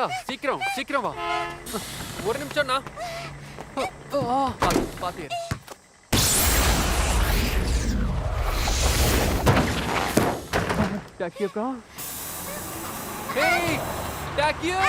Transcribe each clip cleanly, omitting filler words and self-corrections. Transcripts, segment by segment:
அக்கா சீக்கிரம் சீக்கிரம் வா. ஒரு நிமிஷம் நான் பாத்து. டாக்கியோ அக்கா. ஹேய் டாக்கியோ.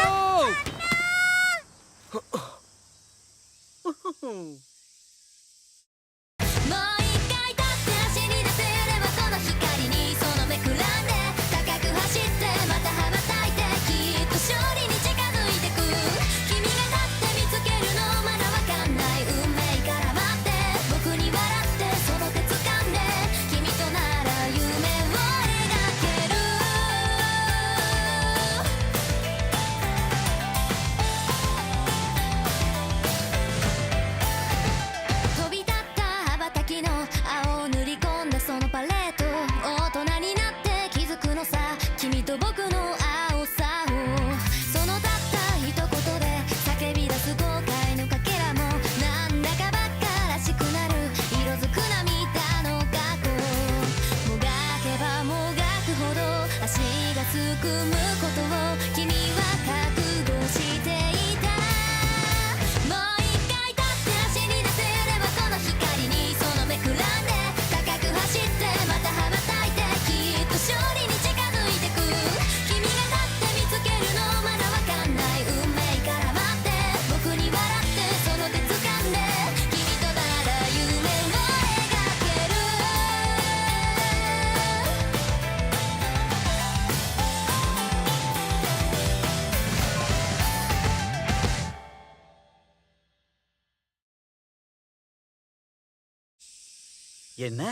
என்ன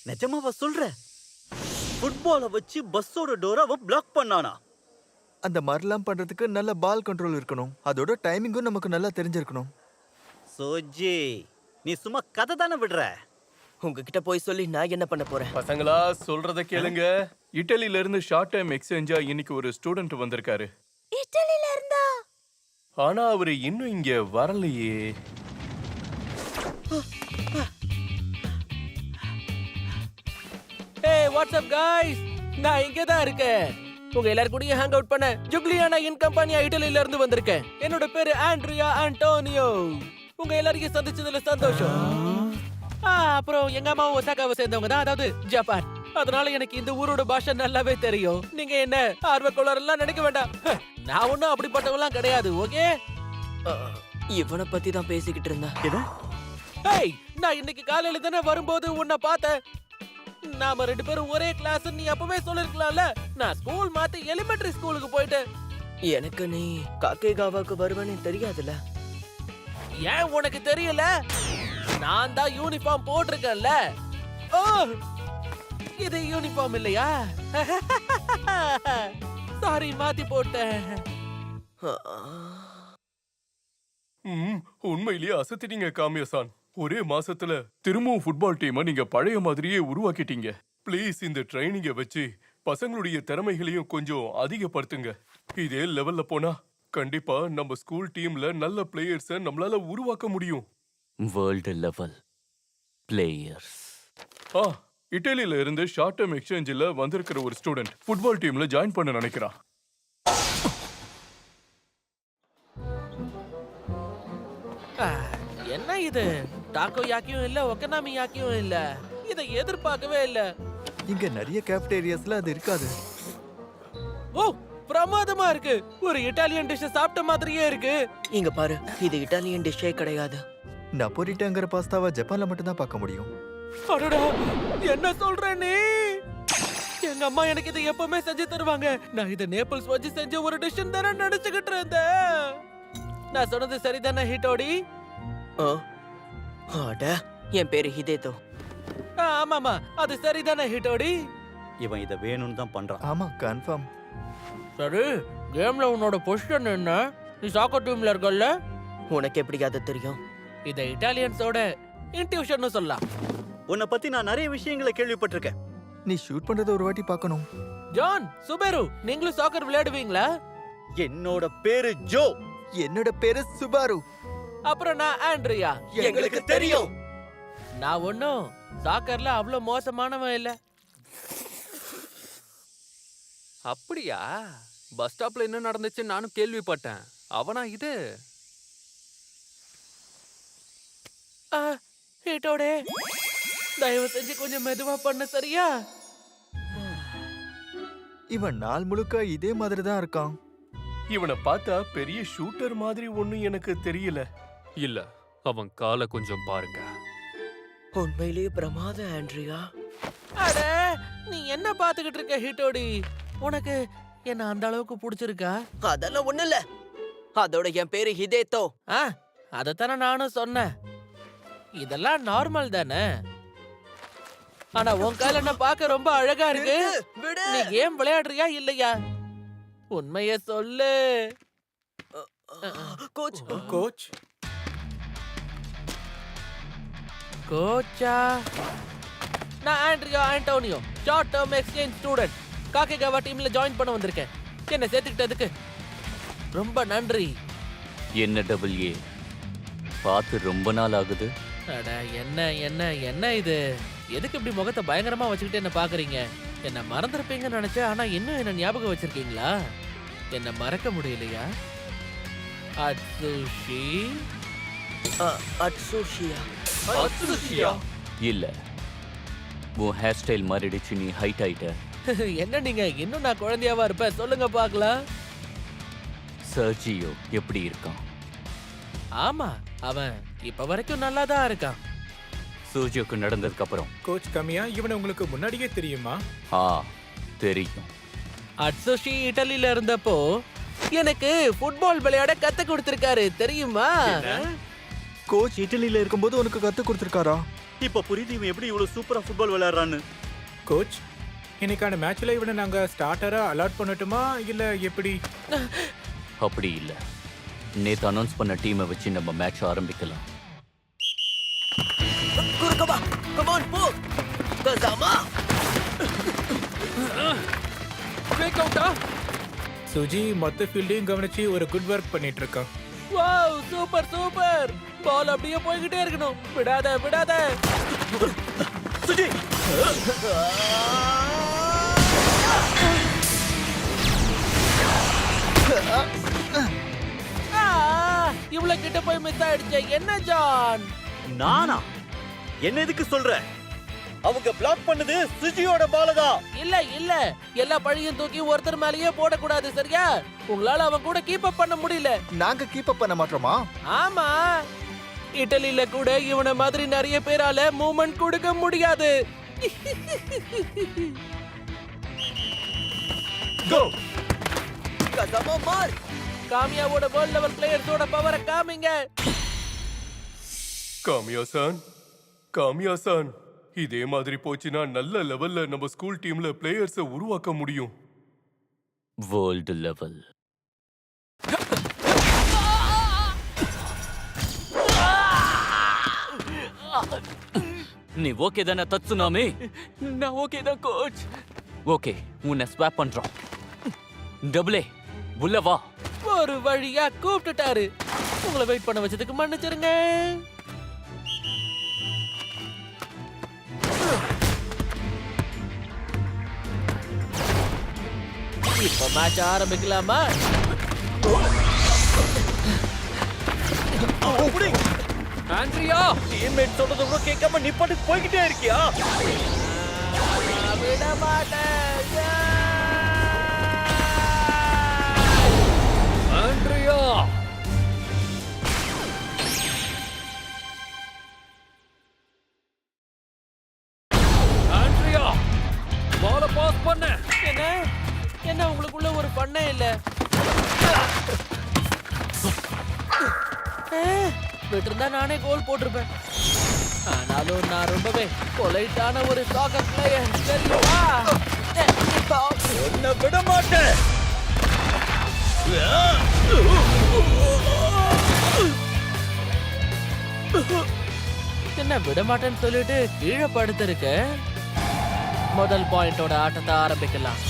நிஜமாவா சொல்ற? ஃபுட்பாலை வச்சு பஸ்ஸோட டோரை பிளாக் பண்ணானா? அந்த மாதிரிலாம் பண்றதுக்கு நல்ல பால் கண்ட்ரோல் இருக்கணும். அதோட டைமிங்கும் நமக்கு நல்லா தெரிஞ்சிருக்கணும். சோஜி, நீ சும்மா கதை தானே விடுற. உங்ககிட்ட போய் சொல்லி நான் என்ன பண்ண போறேன்? பசங்களா சொல்றத கேளுங்க. இட்டலில இருந்து ஷார்ட் டைம் எக்ஸ்சேஞ்சா இன்னைக்கு ஒரு ஸ்டூடெண்ட் வந்திருக்காரு. இட்டலில இருந்தா? ஆனா அவரு இன்னும் இங்க வரலையே. Hey, what's up guys? நான் இங்க தான் இருக்கேன். உங்க எல்லாரும் கூட ஹேங் அவுட் பண்ண ஜுக்லியானா இன் கம்பெனியா இட்டலில இருந்து வந்திருக்கேன். என்னோட பேரு ஆண்ட்ரியா ஆண்டோனியோ. உங்க எல்லாரையும் சந்திச்சதுல சந்தோஷம். அப்புறம் எங்க அம்மா ஒசாகாவை சேர்ந்தவங்க தான், அதாவது ஜப்பான். அதனால எனக்கு இந்த ஊரோட பாஷை நல்லாவே தெரியும். நீங்க என்ன ஆர்வக்கோளாறுலாம் நினைக்க வேண்டாம். நான் ஒன்னும் அப்படிப்பட்டவெல்லாம் கிடையாது. ஓகே, இவனை பத்தி தான் பேசிக்கிட்டு இருந்தேன். ஹேய், நான் இன்னைக்கு காலையில தானே வரும்போது உன்னை பார்த்தேன். நாம ரெண்டு பேரும் ஒரே கிளாஸ் நீ அப்பவே சொல்லிருக்கலாம்ல. நான் ஸ்கூல் மாத்தி எலிமெண்டரி ஸ்கூலுக்கு போயிட்டேன். எனக்கு நீ காக்கேகாவாக்கு வருவேன்னு தெரியாதுல. ஏன் உனக்கு தெரியல? நான் தான் யூனிஃபார்ம் போட்டிருக்கேன்ல. ஓ, இது யூனிஃபார்ம் இல்லையா? சாரி, மாத்தி போட்டேன். உண்மையிலேயே அசத்திட்டீங்க காமியசான். ஒரே மாசத்துல திரும்பவும் ஃபுட்பால் டீமை நீங்க பழைய மாதிரியே உருவாக்கிட்டீங்க. ப்ளீஸ் இந்த ட்ரைனிங்க வச்சு பசங்களுடைய திறமைகளையும் கொஞ்சம் அதிகப்படுத்துங்க. இதே லெவல்ல போனா கண்டிப்பா நம்ம ஸ்கூல் டீம்ல நல்ல பிளேயர்ஸை நம்மளால உருவாக்க முடியும். World level players. இட்டலியில இருந்து ஷார்ட் டைம் எக்ஸ்சேஞ்சில் வந்திருக்கிற ஒரு ஸ்டூடெண்ட் ஃபுட்பால் டீம்ல ஜாயின் பண்ண நினைக்கிறான். என்ன இது? டாக்கோ யாக்கியும் இல்ல, ஒக்கனாமி யாக்கியும் இல்ல. இதை எதிர்பார்க்கவே இல்ல. இங்க நிறைய கேஃப்டேரியாஸ்ல அது இருக்காது. ஓ, பிரமாதமா இருக்கு. ஒரு இட்டாலியன் டிஷ் சாப்பிட்ட மாதிரியே இருக்கு. இங்க பாரு, இது இட்டாலியன் டிஷ்ஷே கிடையாது. நப்போலிட்டாங்கிற பாஸ்தாவை ஜப்பான்ல மட்டும் தான் பார்க்க முடியும். அடடா, என்ன சொல்ற நீ? எங்க அம்மா எனக்கு இதை எப்பவுமே செஞ்சு தருவாங்க. நான் இதை நேபிள்ஸ் வச்சு செஞ்ச ஒரு டிஷ் தானே நினைச்சுக்கிட்டு இருந்தேன். நான் சொன்னது சரிதானே ஹிட்டோடி? என் பேரு ஹிதேதோ. ஆமாமா, அது சரிதானே ஹிட்டோடி? இவன் இதை வேணும்னு தான் பண்றான். ஆமா, கன்ஃபார்ம். சரி, கேம்ல உன்னோட பொசிஷன் என்ன? நீ சாக்கர் டீம்ல இருக்கல்ல? உனக்கு எப்படி அது தெரியும்? இத இட்டாலியன்ஸோட இன்ட்யூஷன் சொல்லலாம். உன்னை பத்தி நான் நிறைய விஷயங்களை கேள்விப்பட்டிருக்கேன். நீ ஷூட் பண்றத ஒரு வாட்டி பார்க்கணும். ஜான், சுபேரு, நீங்களும் சாக்கர் விளையாடுவீங்களா? என்னோட பேரு ஜோ. என்னோட பேரு சுபாரு. அப்புறம் நான் ஆண்ட்ரியா. எங்களுக்கு தெரியும். நான் ஒன்னும் சாக்கர்ல அவ்வளவு மோசமானவன் இல்ல. அப்படியா? பஸ் ஸ்டாப்ல என்ன நடந்துச்சுன்னு நானும் கேள்விப்பட்டேன். அவனா இது? ஹீட்டோடே தயவு செஞ்சு கொஞ்சம் மெதுவா பண்ண, சரியா? இவன் நாள் முழுக்க இதே மாதிரி தான் இருக்கான். இவனை பார்த்தா பெரிய ஷூட்டர் மாதிரி ஒண்ணும் எனக்கு தெரியல. இல்ல, அவன் காலை கொஞ்சம் பாருங்க. உண்மையிலேயே பிரமாத ஆண்ட்ரியா. அட, நீ என்ன பாத்துக்கிட்டு இருக்க ஹீட்டோடி? உனக்கு என்ன அந்த அளவுக்கு பிடிச்சிருக்கா? அதெல்லாம் ஒண்ணு இல்ல. அதோட என் பேரு ஹிதேத்தோ. அதத்தானே நானும் சொன்னேன். இதெல்லாம் நார்மல் தானே. ஆனா உன் கையில என்ன பார்க்க ரொம்ப அழகா இருக்கு. விடு. நீ கேம் விளையாடுறியா இல்லையா? உண்மைய சொல்லு. கோச், கோச் கோச்சா? நான் Andrea Antonio, short term exchange student. Kakegawa டீம்ல ஜாயின் பண்ண வந்திருக்கேன். என்ன சேர்த்துக்கிட்டதுக்கு ரொம்ப நன்றி. என்ன டபுள் ஏ, பார்த்து ரொம்ப நாள் ஆகுது. அட, என்ன என்ன என்ன இது? எதுக்கு இப்படி முகத்தை பயங்கரமா வச்சுக்கிட்டு என்ன பாக்குறீங்க? என்ன மறந்துருப்பீங்கன்னு நினைச்சேன். ஆனா இன்னும் என்ன ஞாபகம் வச்சிருக்கீங்களா? என்ன மறக்க முடியலையா? அட்சுஷி? அட்சுஷியா. இல்ல, உன் ஹேர் ஸ்டைல் மாறிடுச்சு, நீ ஹைட் ஆயிட்ட. என்ன நீங்க இன்னும் நான் குழந்தையாவா இருப்பேன்? சொல்லுங்க பாக்கலாம். சர்ஜியோ எப்படி இருக்கான்? ஆமா, அவன் இப்ப வரைக்கும் நல்லா தான் இருக்கான். சர்ஜியோக்கு நடந்ததுக்கு அப்புறம் கோச் கம்மியா இவனை உங்களுக்கு முன்னாடியே தெரியுமா? தெரியும். அட்சுஷி இட்டலில இருந்தப்போ எனக்கு ஃபுட்பால் விளையாட கத்து கொடுத்திருக்காரு, தெரியுமா? கோச் இட்டலியில இருக்கும்போது உனக்கு கத்து கொடுத்திருக்காரா? இப்ப புரியுது இவன் எப்படி இவ்வளவு சூப்பரா ஃபுட்பால் விளையாடுறான்னு. கோச், இன்னைக்கான மேட்ச்ல இவனை நாங்க ஸ்டார்டரா அலாட் பண்ணட்டுமா இல்ல எப்படி? அப்படி இல்ல, நேத்து அனௌன்ஸ் பண்ண டீமை வச்சு நம்ம மேட்ச் ஆரம்பிக்கலாம். குறுக்கமா, கம் ஆன் போ. கசாமா. பிரேக் அவுட்டா? சுஜி மொத்த ஃபீல்டையும் கவனிச்சு ஒரு குட் ஒர்க் பண்ணிட்டு இருக்கான். Wow, super super. பால் அப்படியே போய்கிட்டே இருக்கணும். விடாத விடாத. சுஜி, இவ்வளவு கிட்ட போய் மிஸ் ஆயிடுச்சு. என்ன ஜான்? நானா? என்ன எதுக்கு சொல்ற? அவங்க பிளாக் பண்ணது சுஜியோட பாலதா. இல்ல இல்ல, எல்லா பழியும் தூக்கி ஒருத்தர் மேலயே போடக்கூடாது, சரியா? உங்களால அவன் கூட கீப் அப் பண்ண முடியல. நாங்க கீப் அப் பண்ண மாட்டோமா? ஆமா, இட்டலில கூட இவன மாதிரி நிறைய பேரால மூவ்மெண்ட் கொடுக்க முடியாது. கோ. கசாமா மார். காமியாவோட வேர்ல்ட் லெவல் பிளேயர்ஸோட பவரை காமிங்க. காமியா-சான், இதே மாதிரி போச்சுன்னா நல்ல லெவல்ல நம்ம ஸ்கூல் டீம்ல பிளேயர்ஸை உருவாக்க முடியும். World level. நீ ஓகே தானே தத்சுனாமி? நான் ஓகே தான் கோச். ஓகே, உன்னை ஸ்வாப் பண்றோம். டபுளே, உள்ள வா. ஒரு வழியா கூப்பிட்டுட்டாரு. உங்களை வெயிட் பண்ண வச்சதுக்கு மன்னிச்சிருங்க. இப்ப மேட்ச் ஆரம்பிக்கலாமா? ஆண்ட்ரியா, டீம்மேட் சொல்றத கூட கேட்காம நீ பாட்டுக்கு போய்கிட்டே இருக்கியா? விட மாட்டேன். ஆண்ட்ரியா. ஆண்ட்ரியா, பால பாஸ் பண்ண. என்ன என்ன உங்களுக்குள்ள ஒரு பண்ணே இல்ல? விட்டுருந்தா நானே கோல் போட்டிருப்பேன். ஆனாலும் நான் ரொம்பவே பொலைட்டான ஒரு சாக்கர் பிளேயர், தெரியுமா? என்ன விட மாட்டேன். என்ன விட மாட்டேன்னு சொல்லிட்டு கீழே படுத்திருக்க. முதல் பாயிண்டோட ஆட்டத்தை ஆரம்பிக்கலாம்.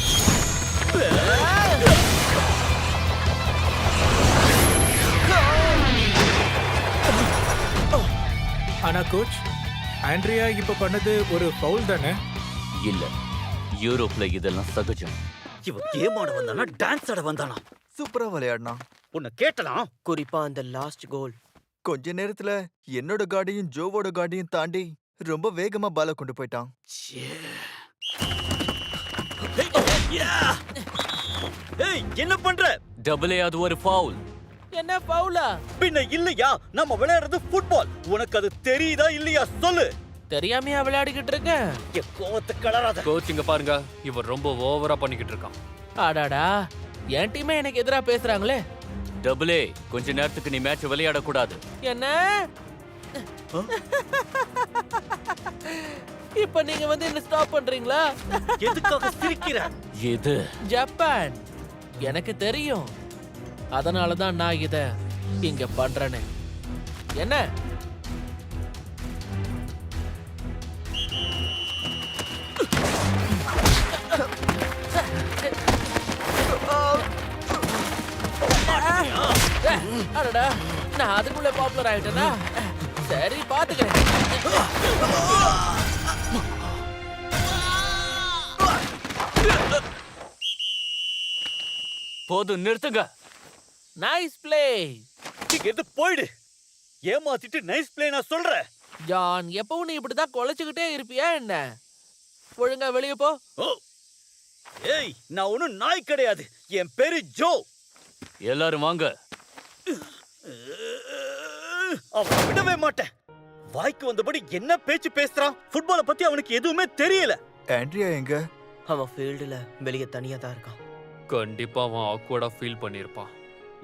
ஆனா கோச், ஆண்ட்ரியா இப்ப பண்ணது ஒரு ஃபவுல் தானே? இல்ல, யூரோப்ல இதெல்லாம் சகஜம். இவன் கேம் ஆட வந்தானா டான்ஸ் ஆட வந்தானா? சூப்பரா விளையாடினா. உன்னை கேட்டலாம். குறிப்பா அந்த லாஸ்ட் கோல். கொஞ்ச நேரத்துல என்னோட கார்டையும் ஜோவோட கார்டையும் தாண்டி ரொம்ப வேகமா பால கொண்டு போயிட்டான். ஏய், என்ன பண்ற? டபுள் ஏ, அது ஒரு ஃபவுல். என்ன பவுலா? பின்ன இல்லையா, நம்ம விளையாடுறது ஃபுட்பால். உனக்கு அது தெரியுதா இல்லையா சொல்லு. தெரியாமையா விளையாடிக்கிட்டு இருக்க? என் கோவத்தை கலராத. கோச் இங்க பாருங்க, இவர் ரொம்ப ஓவரா பண்ணிக்கிட்டு இருக்கான். ஆடாடா, என் டீமே எனக்கு எதிரா பேசுறாங்களே. டபுள் ஏ, கொஞ்ச நேரத்துக்கு நீ மேட்ச் விளையாட கூடாது. என்ன? இப்ப நீங்க வந்து என்ன ஸ்டாப் பண்றீங்களா? எதுக்காக சிரிக்கிற? இது ஜப்பான் எனக்கு தெரியும், அதனாலதான் நான் இத இங்க பண்றேன்னு. என்ன? அடடா, நான் அதுக்குள்ள பாப்புலர் ஆயிட்டேனா? சரி, பாத்துக்கிறேன். போதும், நிறுத்துங்க. Nice play. இங்க இருந்து போயிடு. ஏமாத்திட்டு நைஸ் பிளே நான் சொல்றேன். ஜான், எப்பவும் நீ இப்படிதான் குலைச்சுக்கிட்டே இருப்பியா என்ன? ஒழுங்கா வெளியே போ. ஓ, ஏய், நான் ஒண்ணும் நாய் கிடையாது. என் பேரு ஜோ. எல்லாரும் வாங்க. அவன் விடவே மாட்டேன். வாய்க்கு வந்தபடி என்ன பேச்சு பேசுறான். ஃபுட்பாலை பத்தி அவனுக்கு எதுவுமே தெரியல. ஆண்ட்ரியா எங்க? அவன் ஃபீல்டுல வெளியே தனியா தான் இருக்கான். கண்டிப்பா அவன் ஆக்வர்டா ஃபீல் பண்ணிருப்பான்.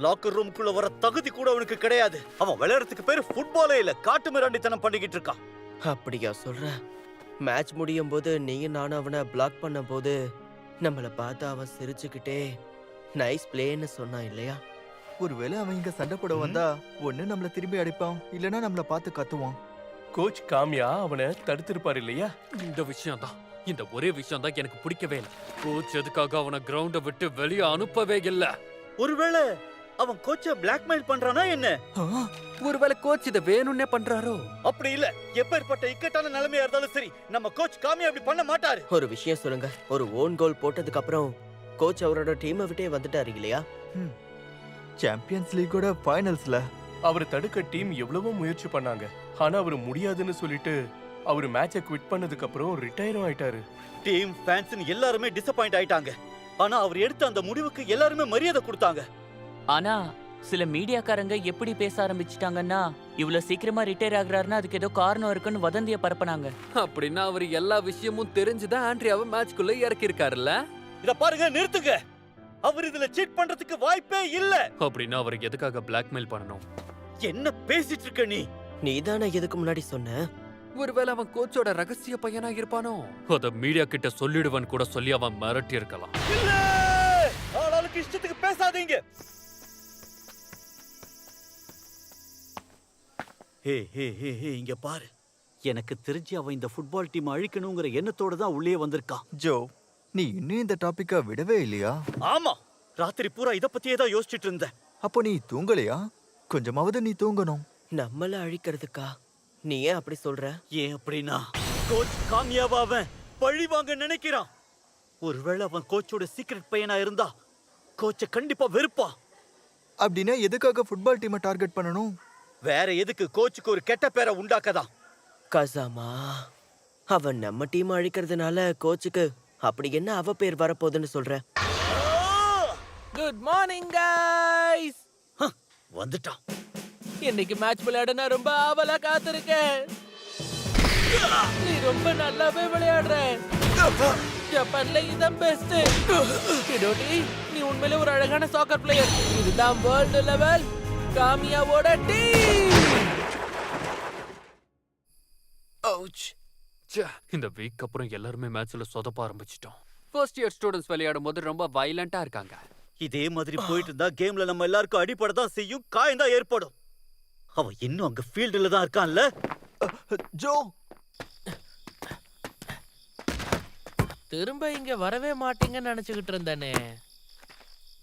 லாக்கர் ரூமுக்குள்ள வர தகுதி கூட அவனுக்கு கிடையாது. அவன் விளையாடுறதுக்கு பேரு ஃபுட்பாலே இல்ல, காட்டு மிராண்டித்தனம் பண்ணிக்கிட்டு இருக்கான். அப்படியா சொல்ற? மேட்ச் முடியும் போது நீயும் நானும் அவனை பிளாக் பண்ண போது நம்மள பார்த்து அவன் சிரிச்சுக்கிட்டே நைஸ் பிளேன்னு சொன்னான் இல்லையா? ஒருவேளை அவன் இங்க சண்டை போட வந்தா ஒண்ணு நம்மள திரும்பி அடிப்பான், இல்லனா நம்மள பார்த்து கத்துவான். கோச் காமியா அவனை தடுத்திருப்பார் இல்லையா? இந்த விஷயம் தான், இந்த ஒரே விஷயம் தான் எனக்கு பிடிக்கவே இல்லை. கோச் எதுக்காக அவனை கிரவுண்ட விட்டு வெளியே அனுப்பவே இல்ல? ஒருவேளை அவன் கோச்ச பிளாக்மெயில் பண்றானா என்ன? ஒருவேளை கோச் இதை வேணும்னே பண்றாரோ? அப்படி இல்ல. எப்பேற்பட்ட இக்கட்டான நிலைமையா இருந்தாலும் சரி, நம்ம கோச் காமியா அப்படி பண்ண மாட்டாரு. ஒரு விஷயம் சொல்லுங்க, ஒரு ஓன் கோல் போட்டதுக்கு அப்புறம் கோச் அவரோட டீமை விட்டே வந்துட்டாரு இல்லையா? சாம்பியன்ஸ் லீக்கோட ஃபைனல்ஸ்ல அவரை தடுக்க டீம் எவ்வளவோ முயற்சி பண்ணாங்க. ஆனா அவரு முடியாதுன்னு சொல்லிட்டு அவரு மேட்சை குவிட் பண்ணதுக்கு அப்புறம் ரிட்டையரும் ஆயிட்டாரு. டீம் ஃபேன்ஸ் எல்லாருமே டிசப்பாயிண்ட் ஆயிட்டாங்க. ஆனா அவர் எடுத்த அந்த முடிவுக்கு எல்லாருமே மரியாதை கொடுத்தாங்க. ஆனா சில மீடியாக்காரங்க எப்படி பேச ஆரம்பிச்சிட்டாங்கன்னா, இவ்வளவு சீக்கிரமா ரிட்டையர் ஆகுறாருன்னா அதுக்கு ஏதோ காரணம் இருக்குன்னு வதந்திய பரப்புனாங்க. அப்படின்னா அவர் எல்லா விஷயமும் தெரிஞ்சுதான் ஆண்ட்ரியாவை மேட்ச்க்குள்ள இறக்கி இருக்காருல்ல? இத பாருங்க, நிறுத்துங்க. அவர் இதுல சீட் பண்றதுக்கு வாய்ப்பே இல்ல. அப்படின்னா அவருக்கு எதுக்காக பிளாக்மெயில் பண்ணணும்? என்ன பேசிட்டு இருக்க நீ? நீதானே இதுக்கு முன்னாடி சொன்ன ஒருவேளை அவன் கோச்சோட ரகசிய பையனா இருப்பானோ? அத மீடியா கிட்ட சொல்லிடுவன் கூட சொல்லி அவன் மிரட்டி இருக்கலாம். இல்ல, ஆளாளுக்கு இஷ்டத்துக்கு பேசாதீங்க. ஹே ஹே ஹே ஹே, இங்க பாரு. எனக்கு தெரிஞ்சு அவன் இந்த ஃபுட்பால் டீம் அழிக்கணுங்கிற எண்ணத்தோட தான் உள்ளே வந்திருக்கான். ஜோ, நீ இன்னும் இந்த டாபிக்கா விடவே இல்லையா? ஆமா, ராத்திரி பூரா இத பத்தியே தான் யோசிச்சுட்டு இருந்தேன். அப்போ நீ தூங்கலையா? கொஞ்சமாவது நீ தூங்கணும். நம்மள அழிக்கிறதுக்கா? நீ ஏன் அப்படி சொல்ற? ஏன் அப்படின்னா, கோச் காமியாவா அவன் பழி வாங்க நினைக்கிறான். ஒருவேளை அவன் கோச்சோட சீக்ரெட் பையனா இருந்தா கோச்ச கண்டிப்பா வெறுப்பான். அப்படின்னா எதுக்காக ஃபுட்பால் டீமை டார்கெட் பண்ணணும்? வேற எதுக்கு? கோச்சுக்கு ஒரு கெட்ட பேரை உண்டாக்கதான். கசாமா, அவன் நம்ம டீம் அழிக்கிறதுனால கோச்சுக்கு அப்படி என்ன அவ பேர் வரப்போகுதுன்னு சொல்ற? Good morning guys. வந்துட்டான். இன்னைக்கு மேட்ச் விளையாட நான் ரொம்ப ஆவலா காத்திருக்கேன். நீ ரொம்ப நல்லாவே விளையாடுற. ஜப்பான்ல இதான் பெஸ்ட். கிடோடி, நீ உண்மையிலே ஒரு அழகான சாக்கர் பிளேயர். இதுதான் வேர்ல்ட் லெவல் காமியாவோட டீம். அவுச். இந்த வீக் அப்புறம் எல்லாருமே மேட்ச்ல சொதப்ப ஆரம்பிச்சிட்டோம். ஃபர்ஸ்ட் இயர் ஸ்டூடண்ட்ஸ் விளையாடும் போது ரொம்ப வயலண்டா இருக்காங்க. இதே மாதிரி போயிட்டு இருந்தா கேம்ல நம்ம எல்லாருக்கும் அடிபட தான் செய்யும், காயம் தான் ஏற்படும். அவன் இன்னும் அங்க ஃபீல்டுல தான் இருக்கான்ல. ஜோ, திரும்ப இங்க வரவே மாட்டீங்கன்னு நினைச்சுக்கிட்டு இருந்தேனே.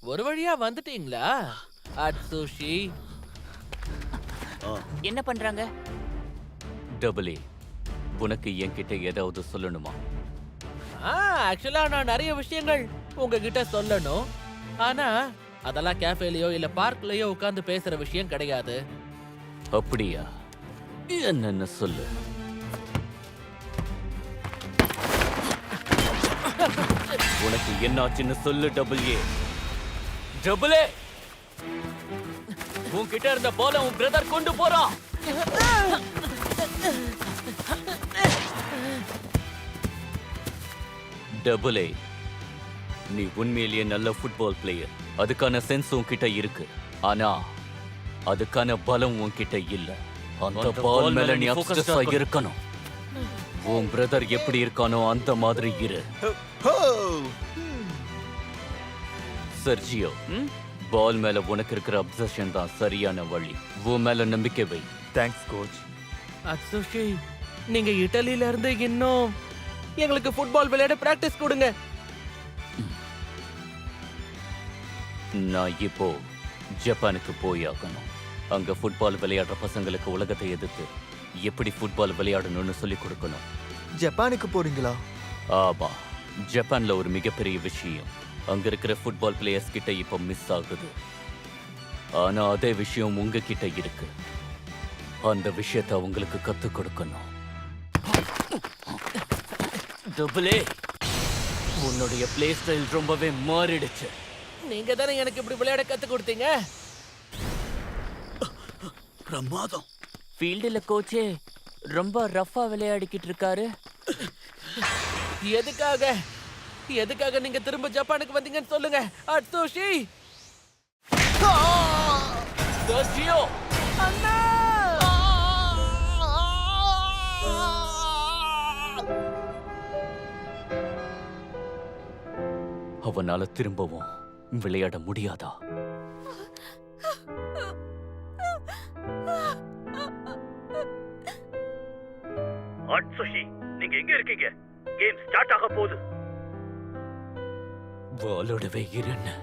ஒரு வழியா வந்துட்டீங்களா அட்சுஷி? என்ன பண்றாங்க? டபுள் ஏ, உனக்கு என்கிட்ட ஏதாவது சொல்லணுமா? ஆக்சுவலா நான் நிறைய விஷயங்கள் உங்ககிட்ட சொல்லணும். ஆனா அதெல்லாம் கேஃபேலயோ இல்ல பார்க்லயோ உட்கார்ந்து பேசுற விஷயம் கிடையாது. அப்படியா? என்னன்னு சொல்லு. உனக்கு என்னாச்சுன்னு சொல்லு டபுள் ஏ. டபுள் ஏ, உன்கிட்ட இருந்த பால உன் பிரதர் கொண்டு போறான். டபுள் ஏ, நீ உண்மையிலேயே நல்ல ஃபுட்பால் பிளேயர். அதுக்கான சென்ஸ் உன்கிட்ட இருக்கு. ஆனா அதுக்கான பலம் உன்கிட்ட இல்ல. அந்த பால் மேல நீ ஃபோக்கஸ்டா இருக்கணும். உன் பிரதர் எப்படி இருக்கானோ அந்த மாதிரி இரு. சர்ஜியோ, பால் மேல உனக்கு இருக்கிற அப்சஷன் தான் சரியான வழி. உன் மேல நம்பிக்கை வை. Thanks coach. அட்சுஷி, நீங்க இட்டலில இருந்து இன்னும் எங்களுக்கு ஃபுட்பால் விளையாட பிராக்டிஸ் கொடுங்க. நான் இப்போ ஜப்பானுக்கு போய் ஆகணும். அங்க ஃபுட்பால் விளையாடுற பசங்களுக்கு உலகத்தை எதிர்த்து எப்படி ஃபுட்பால் விளையாடணும்னு சொல்லிக் கொடுக்கணும். ஜப்பானுக்கு போறீங்களா? ஆமா, ஜப்பான்ல ஒரு மிகப்பெரிய விஷயம். அங்க இருக்கிற ஃபுட்பால் பிளேயர்ஸ் கிட்ட இப்ப மிஸ் ஆகுது. ஆனா அதே விஷயம் உங்ககிட்ட இருக்கு. அந்த விஷயத்தை அவங்களுக்கு கத்துக் கொடுக்கணும். டபுள் ஏ, உன்னுடைய பிளே ஸ்டைல் ரொம்பவே மாறிடுச்சு. நீங்க தானே எனக்கு இப்படி விளையாட கத்து கொடுத்தீங்க. பிரமாதம். ஃபீல்டுல கோச்சே ரொம்ப ரஃபா விளையாடிக்கிட்டு இருக்காரு. எதுக்காக நீங்க திரும்ப ஜப்பானுக்கு வந்தீங்கன்னு சொல்லுங்க அட்சுஷி. சர்ஜியோ, அண்ணா! அவனால திரும்பவும் விளையாட முடியாதா? அட்சுஷி, நீங்க எங்க இருக்கீங்க? கேம் ஸ்டார்ட் ஆக போகுது. வாளோடவே இருன்னு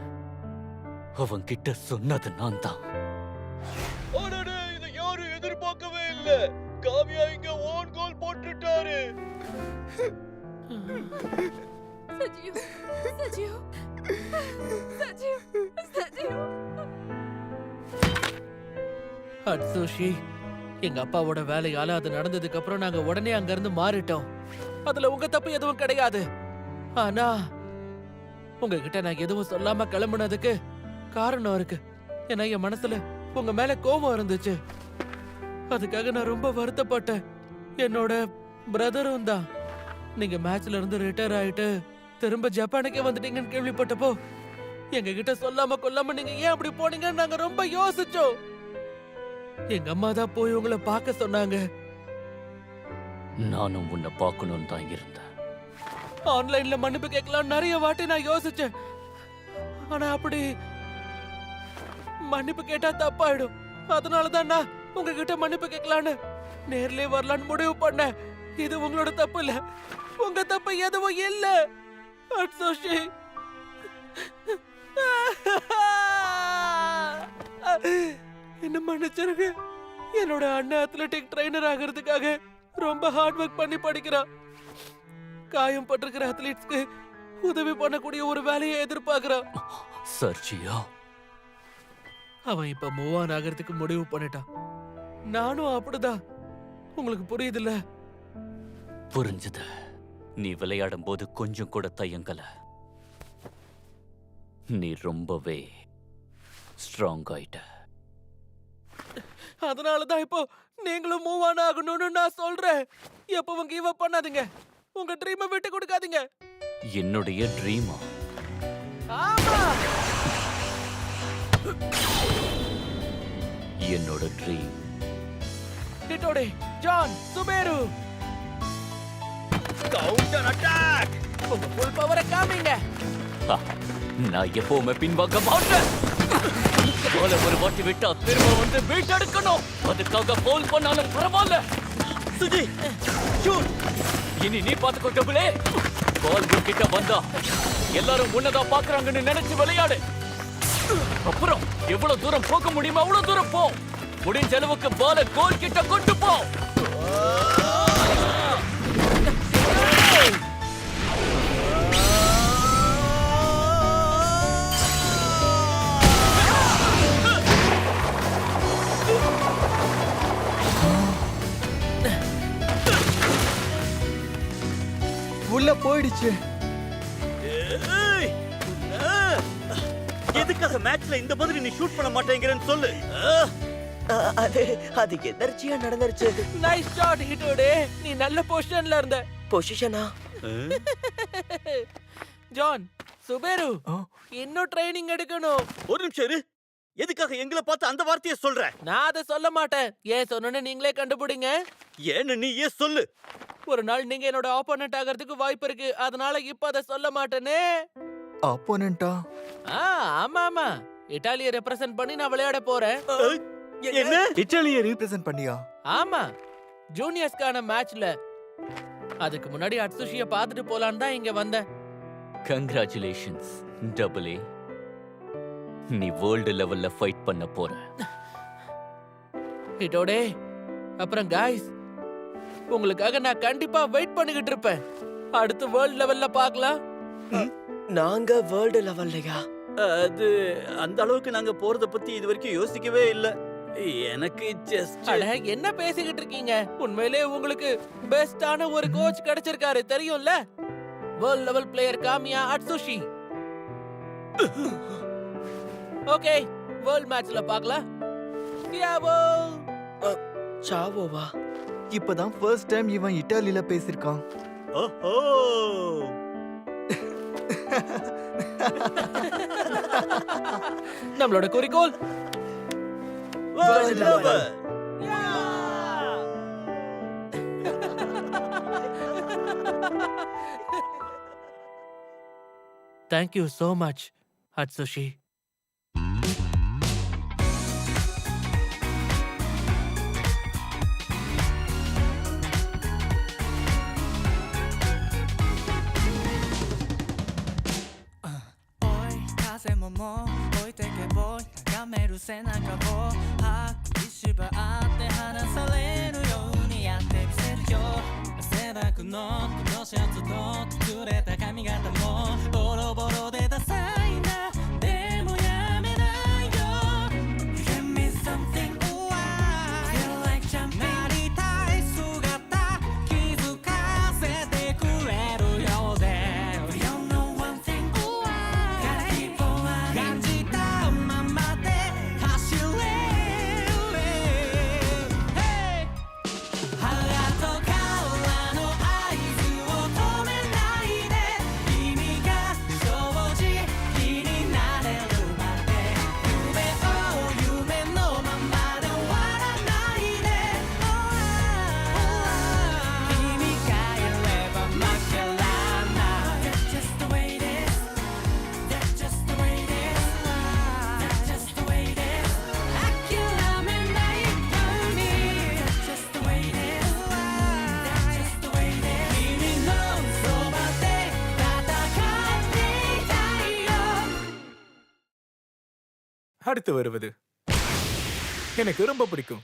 அவன் கிட்ட சொன்னது நான் தான். இதை யாரும் எதிர்பார்க்கவே இல்ல. காவியா இங்க ஓன் கோல் போட்டுட்டாரு. அட்சுஷி, எங்க அப்பாவோட வேலையால அது நடந்ததுக்கு அப்புறம் நாங்க உடனே அங்க இருந்து மாறிட்டோம். அதுல உங்க தப்பு எதுவும் கிடையாது. ஆனா உங்ககிட்ட நான் எதுவும் சொல்லாம கிளம்புனதுக்கு காரணம் இருக்கு. ஏன்னா என் மனசுல உங்க மேல கோபம் இருந்துச்சு. அதுக்காக நான் ரொம்ப வருத்தப்பட்டேன். என்னோட பிரதரும் தான். நீங்க மேட்ச்ல இருந்து ரிட்டையர் ஆயிட்டு திரும்ப ஜப்பானுக்கே வந்துட்டீங்கன்னு கேள்விப்பட்டப்போ எங்க கிட்ட சொல்லாம கொல்லாம நீங்க ஏன் அப்படி போனீங்கன்னு நாங்க ரொம்ப யோசிச்சோம். எங்க அம்மா தான் போய் உங்களை பார்க்க சொன்னாங்க. நானும் உன்னை பார்க்கணும்னு தான் இருந்தேன். ஆன்லைன்ல மன்னிப்பு கேட்கலாம் நிறைய வாட்டி நான் யோசிச்சேன். ஆனா அப்படி மன்னிப்பு கேட்டா தப்பாயிடும். அதனாலதான் நான் உங்ககிட்ட மன்னிப்பு கேட்கலான்னு நேர்லயே வரலான்னு முடிவு பண்ணேன். இது உங்களோட தப்பு இல்ல. உங்க தப்பு எதுவும் இல்ல அட்சுஷி. என்ன மன்னிச்சிருங்க. என்னோட அண்ணன் அத்லெட்டிக் ட்ரைனர் ஆகிறதுக்காக ரொம்ப ஹார்ட் ஒர்க் பண்ணி படிக்கிறான். காயம் பட்டிருக்கிற அத்லீட்ஸ்க்கு உதவி பண்ணக்கூடிய ஒரு வேலையை எதிர்பார்க்கிறான். சர்ஜியோ, அவன் இப்ப மூவ் ஆன் ஆகிறதுக்கு முடிவு பண்ணிட்டான். நானும் அப்படிதான். உங்களுக்கு புரியுதுல்ல? புரிஞ்சது. நீ விளையாடும் போது கொஞ்சம் கூட தயங்கல. நீ ரொம்பவே ஸ்ட்ராங் ஆயிட்ட. அதனாலதான் இப்போ நீங்களும் மூவ் ஆன் ஆகணும்னு நான் சொல்றேன். எப்பவும் கிவ் அப் பண்ணாதீங்க. உங்க ட்ரீமை விட்டு கொடுக்காதீங்க. என்னுடைய ட்ரீமா? ஆமா, என்னோட ட்ரீம். டிட்டோடே, ஜான், சுபேரு, கவுண்டர் அட்டாக். உங்க ஃபுல் பவரை காமிங்க. நான் எப்பவுமே பின்வாங்க மாட்டேன். பால ஒரு வாட்டி விட்டா திரும்ப வந்து மீட்டெடுக்கணும். அதுக்காக பவுல் பண்ணாலும் பரவாயில்ல. சுஜி, ஷூட். இனி நீ பாத்துக்கோ டபுளே. பால் கிட்ட வந்தா எல்லாரும் உன்னதான் பாக்குறாங்கன்னு நினைச்சு விளையாடு. அப்புறம் எவ்வளவு தூரம் போக முடியுமோ அவ்வளவு தூரம் போ. முடிஞ்ச அளவுக்கு பால கோல் கிட்ட கொண்டு போ. இல்ல போயிடுச்சு. ஏய்! ஆ! எதுக்காக மேட்ச்ல இந்த மாதிரி நீ ஷூட் பண்ண மாட்டேங்கிறன்னு சொல்லு. அது எதர்ச்சியா நடந்துருச்சு. Nice shot Hitode. நீ நல்ல பொசிஷன்ல இருந்த. பொசிஷனா? ஜான், சுபேரு, ஆ? இன்னும் ட்ரைனிங் எடுக்கணும். ஒரு நிமிஷம் இரு. எதுக்காக எங்களை பார்த்து அந்த வார்த்தையை சொல்ற? நான் அதை சொல்ல மாட்டேன். ஏன் சொன்னேன்னு நீங்களே கண்டுபிடிங்க. ஏன்னு நீ ஏன் சொல்லு. ஒரு நாள் நீங்க என்னோட ஆப்போனன்ட் ஆகிறதுக்கு வாய்ப்பு இருக்கு. அதனால இப்ப அதை சொல்ல மாட்டேனே. ஆப்போனண்டா? ஆமா ஆமா, இட்டாலியை ரெப்ரசென்ட் பண்ணி நான் விளையாட போறேன். என்ன? இட்டாலியை ரீப்ரசென்ட் பண்ணியா? ஆமா, ஜூனியர்ஸ்க்கான மேட்ச்ல. அதுக்கு முன்னாடி அட்சுஷிய பார்த்துட்டு போலான்னு தான் இங்க வந்தேன். Congratulations double A. நீ வேர்ல்டு லெவல்ல ஃபைட் பண்ண போற. ஹிட்டோடே, அப்புறம் காய்ஸ், உங்களுக்காக நான் கண்டிப்பா வெயிட் பண்ணிக்கிட்டு இருப்பேன். அடுத்து வேர்ல்ட் லெவல்ல பார்க்கலாம். நாங்க வேர்ல்டு லெவல்லையா? அது அந்த அளவுக்கு நாங்க போறத பத்தி இது வரைக்கும் யோசிக்கவே இல்ல. எனக்கு ஜஸ்ட் அட, என்ன பேசிக்கிட்டு இருக்கீங்க? உண்மையிலே உங்களுக்கு பெஸ்டான ஒரு கோச் கிடைச்சிருக்காரு தெரியும்ல. World level player Kamiya Atsushi. Okay, world மேட்ச்ல பார்க்கலாம். சியாவோ. சாவோவா? இப்பதான் ஃபர்ஸ்ட் டைம் இவன் இட்டாலியில பேசிருக்கான். ஓஹோ. நம்மளோட குறிக்கோள் World lover. Thank you so much, Atsushi. அடுத்து வருவது எனக்கு ரொம்ப பிடிக்கும்.